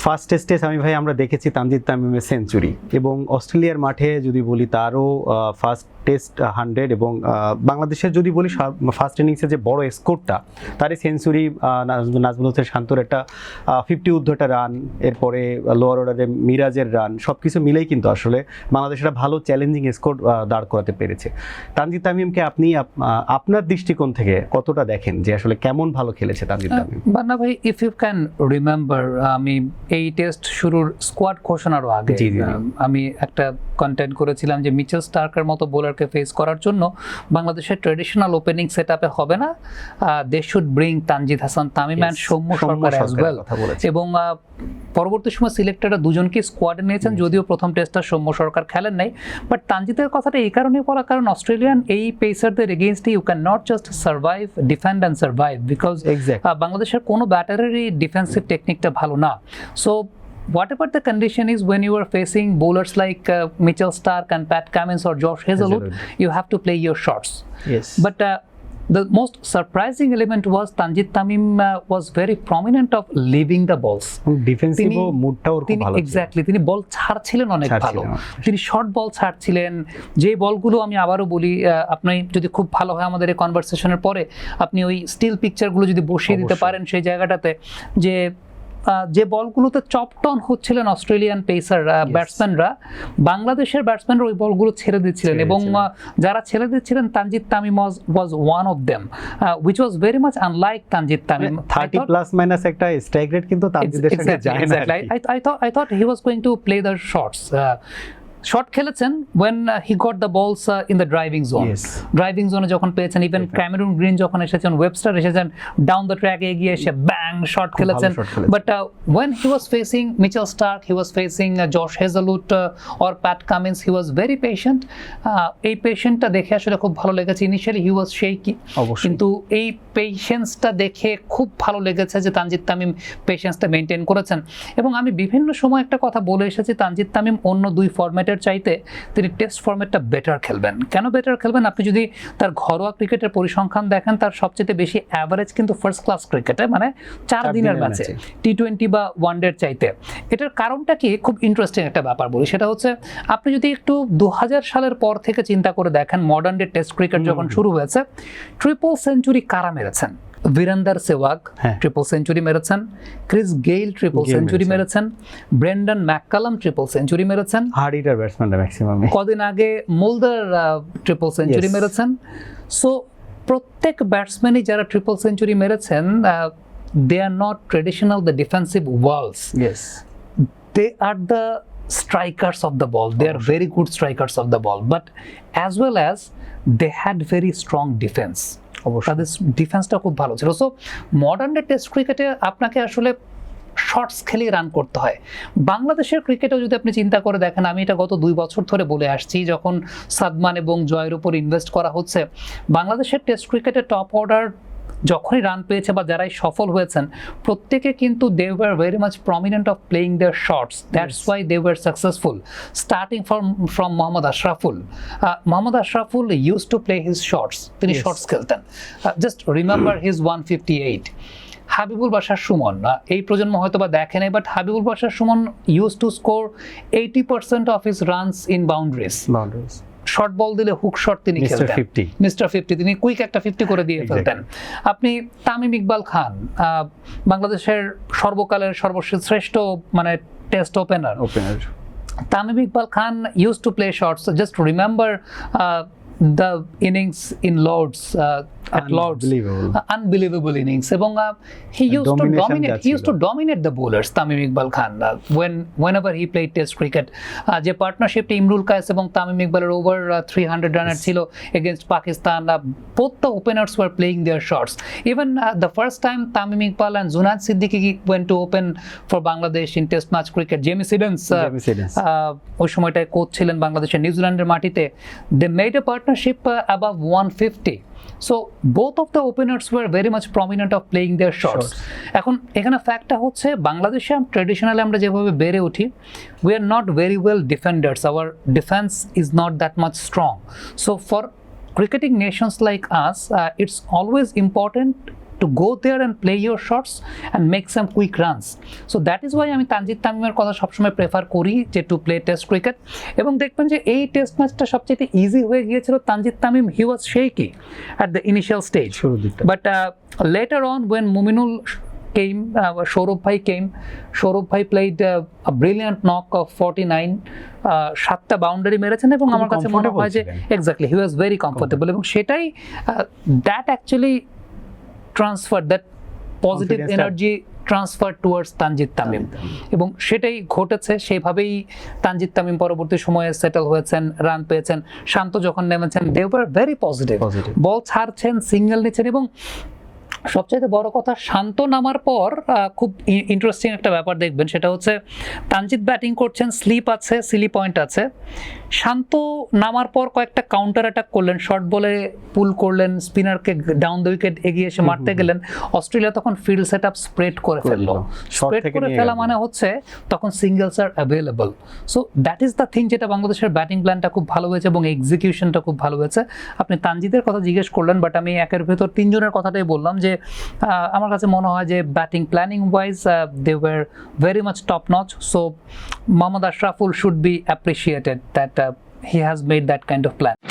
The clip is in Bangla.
ফার্স্ট টেস্টে সামি ভাই আমরা দেখেছি তানজিদ তামিমের সেঞ্চুরি, এবং অস্ট্রেলিয়ার মাঠে যদি বলি তারও ফার্স্ট টেস্ট 100, এবং বাংলাদেশের যদি বলি ফার্স্ট ইনিংসের যে বড় স্কোরটা তারই সেঞ্চুরি, নাজমুল হোসেন শান্তর একটা 50 ঊর্ধ্বটা রান, এরপরে লোয়ার অর্ডারে মিরাজের রান, সব কিছু মিলেই কিন্তু আসলে বাংলাদেশ একটা ভালো চ্যালেঞ্জিং স্কোর দাঁড় করাতে পেরেছে। তানজিদ তামিমকে আপনি আপনার দৃষ্টিকোণ থেকে কতটা দেখেন যে আসলে কেমন ভালো খেলেছে তানজিদ তামিম? বান্না ভাই, ইফ ইউ ক্যান রিমেম্বার, আমি এই টেস্ট শুরুর স্কোয়াড ঘোষণারও আগে আমি একটা কন্টেন্ট করেছিলাম যে মিচেল স্টার্কের মতো বোলারকে ফেস করার জন্য বাংলাদেশের ট্রেডিশনাল ওপেনিং সেটআপে হবে না, they should bring Tanzid Hasan Tamim and Soumya Sarkar as well. এবং পরবর্তী সময় সিলেক্টররা দুজনকে স্কোয়াডে নিয়েছেন, যদিও প্রথম টেস্টটা সৌম্য সরকার খেলেন নাই। বাট তানজিদের কথাটা এই কারণেই বলা, কারণ অস্ট্রেলিয়ান এই পেসারদের এগেইনস্টে you can not just survive, defend and survive, because বাংলাদেশের কোনো ব্যাটারেরই ডিফেন্সিভ টেকনিকটা ভালো না। So whatever the condition is, when you are facing bowlers like Mitchell Starc and Pat Cummins or Josh Hazlewood, you have to play your shots. Yes. But the most surprising element was Tanjid Tamim was very prominent of leaving the balls. Defensive মুডটাও খুব ভালো ছিল। এক্স্যাক্টলি, তিনি বল ছাড়ছিলেন অনেক ভালো, তিনি শর্ট বল ছাড়ছিলেন, যে বলগুলো আমি আবারও বলি, আপনি যদি খুব ভালো হয় আমাদের এই কনভারসেশনের পরে আপনি ওই স্টিল পিকচারগুলো যদি বসিয়ে দিতে পারেন সেই জায়গাটাতে, যে বলগুলোতে চপটন হচ্ছিলেন অস্ট্রেলিয়ান পেসার ব্যাটসম্যানরা, বাংলাদেশের ব্যাটসম্যানরা ওই বলগুলো ছেড়ে দিচ্ছিলেন, এবং যারা ছেড়ে দিচ্ছিলেন Tanzid Tamim was one of them, which was very much unlike Tanzid Tamim. 30 plus minus একটা স্ট্রাইক রেট কিন্তু তানজিদের সাথে যায় না। I thought he was going to play the shots. Shot খেলেছেন when he got the balls in the driving zone. Driving জোনে যখন পেয়েছেন, ইভেন ক্যামেরুন গ্রিন যখন এসেছেন, ওয়েবস্টার এসেছেন, ডাউন দ্য ট্র্যাক এগিয়ে এসে ব্যাং শট খেলেছেন। But when he was facing Mitchell Starc, he was facing Josh Hazlewood or Pat Cummins, he was very patient. এই পেশেন্টটা দেখে আসলে খুব ভালো লেগেছে। ইনিশিয়ালি he was shaky, কিন্তু এই পেশেন্সটা দেখে খুব ভালো লেগেছে যে তানজিদ তামিম পেশেন্সটা মেনটেন করেছেন। এবং আমি বিভিন্ন সময় একটা কথা বলে এসেছি, তানজিদ তামিম অন্য দুই ফরম্যাটের চাইতে তিনি টেস্ট ফরম্যাটটা বেটার খেলবেন। কেন বেটার খেলবেন? আপনি যদি তার ঘরোয়া ক্রিকেটের পরিসংখ্যান দেখেন, তার সবচেয়ে বেশি অ্যাভারেজ কিন্তু ফার্স্ট ক্লাস ক্রিকেটে, মানে 4 দিনের ম্যাচে, টি-20 বা ওয়ানডের চাইতে। এটার কারণটা কি? খুব ইন্টারেস্টিং একটা ব্যাপার বলি, সেটা হচ্ছে আপনি যদি একটু 2000 সালের পর থেকে চিন্তা করে দেখেন, মডার্ন ডে টেস্ট ক্রিকেট যখন শুরু হয়েছে, ট্রিপল সেঞ্চুরি কারা মেরেছেন? বীরেন্দর সেহবাগ ট্রিপল সেঞ্চুরি মেরেছেন, ক্রিস গেইল ট্রিপল সেঞ্চুরি মেরেছেন, ব্রেন্ডন ম্যাককালাম ট্রিপল সেঞ্চুরি মেরেছেন, হার্ডিটার ব্যাটসম্যানরা ম্যাক্সিমাম, কদিন আগে মুলদার ট্রিপল সেঞ্চুরি মেরেছেন। সো প্রত্যেক ব্যাটসম্যানই যারা ট্রিপল সেঞ্চুরি মেরেছেন, they are not traditional the defensive walls. Yes, they are the strikers of the ball. They are very good strikers of the ball, but as well as they had very strong defense. তাদের ডিফেন্সটা খুব ভালো ছিল। সো মডার্ন ডে টেস্ট ক্রিকেটে আপনাকে আসলে শর্টস খেলে রান করতে হয়। বাংলাদেশের ক্রিকেটেও যদি আপনি চিন্তা করে দেখেন, আমি এটা গত 2 বছর ধরে বলে আসছি, যখন সাদমান এবং জয়ের উপর ইনভেস্ট করা হচ্ছে, বাংলাদেশের টেস্ট ক্রিকেটে টপ অর্ডার যখনই রান পেয়েছে বা যারাই সফল হয়েছেন, প্রত্যেকে কিন্তু they were very much prominent of playing their shots, that's why they were successful. Starting from Mohammad Ashraful, Mohammad Ashraful used to play his shots, তিনি শর্টস খেলতেন। Just remember his 158। Habibul Bashar Sumon, এই প্রজন্ম হয়তো বা দেখে নাই, but Habibul Bashar Sumon used to score 80% of his runs in boundaries. Short ball দিলে হুক শট তিনি খেলতেন, মিস্টার 50, তিনি কুইক একটা 50 করে দিয়ে ফেলতেন। আপনি তামিম ইকবাল খান, বাংলাদেশের সর্বকালের সর্বশ্রেষ্ঠ মানে test opener, Tamim Iqbal Khan used to play shots. Just remember the innings in Lords, at Lords, unbelievable innings, এবং he used to dominate the bowlers, Tamim Iqbal Khan, whenever he played test cricket. যে পার্টনারশিপটা ইমরুল কায়েস এবং তামিম ইকবালের ওভার 300 রানের ছিল against Pakistan, both the openers were playing their shots. Even the first time Tamim Iqbal and Zunad Siddiqui went to open for Bangladesh in test match cricket, Jamie Siddons ওই সময়টায় কোচ ছিলেন বাংলাদেশের নিউজিল্যান্ডের মাটিতে, they made a partnership above 150. So both of the openers were very much prominent of playing their shots. এখন এখানে ফ্যাক্টটা হচ্ছে, বাংলাদেশে ট্রেডিশনালি আমরা যেভাবে বেড়ে উঠি, we are not very well defenders, our defense is not that much strong. So for cricketing nations like us, it's always important to go there and play your shots and make some quick runs. So that is why আমি তানজিদ তামিমের কথা সবসময় প্রেফার করি যে টু প্লে টেস্ট ক্রিকেট। এবং দেখবেন যে এই টেস্ট ম্যাচটা সবচেয়ে ইজি হয়ে গিয়েছিল তানজিদ তামিম, হি ওয়াজ shaky at the initial stage, শুরুর দিকটা। but later on when Muminul came, Shourabh Bhai played a brilliant knock of 49, 7টা বাউন্ডারি মেরেছেন এবং আমার কাছে মনে হয় যে exactly he was very comfortable, এবং সেটাই that actually transfer, that positive Confidence-টা- energy transfer towards Tanzid Tamim, এবং সেটাই ঘটেছে। সেইভাবেই তানজিদ তামিম পরবর্তী সময়ে সেটেল হয়েছেন, রান পেয়েছেন। শান্ত যখন নেমেছেন they were very positive, Positive. Ball ছাড়ছেন, সিঙ্গেল নিচ্ছেন, এবং সবচাইতে বড় কথা শান্ত নামার পর খুব ইন্টারেস্টিং একটা ব্যাপার দেখবেন, সেটা হচ্ছে তানজিদ ব্যাটিং করছেন, স্লিপ আছে, সিলি পয়েন্ট আছে, শান্ত নামার পর কয়েকটা কাউন্টার অ্যাটাক করলেন, শর্ট বলে পুল করলেন, স্পিনারকে ডাউন দ্য উইকেট এগিয়ে এসে মারতে গেলেন। অস্ট্রেলিয়া তখন ফিল্ড সেট আপ স্প্রেড করে ফেললো। Short স্প্রেড থেকে করে নিয়ে ফেলা গেল। মানে হচ্ছে তখন singles R available. So that is the thing, যেটা বাংলাদেশের ব্যাটিং প্ল্যানটা খুব ভালো হয়েছে এবং এক্সিকিউশনটা খুব ভালো হয়েছে। আপনি তানজিদের কথা জিজ্ঞেস করলেন, বাট আমি একের ভেতর তিনজনের কথাটাই বললাম যে আমার কাছে মনে হয় যে batting planning wise they were very much top notch. So Mohammad Ashraful should be appreciated that he has made that kind of plan.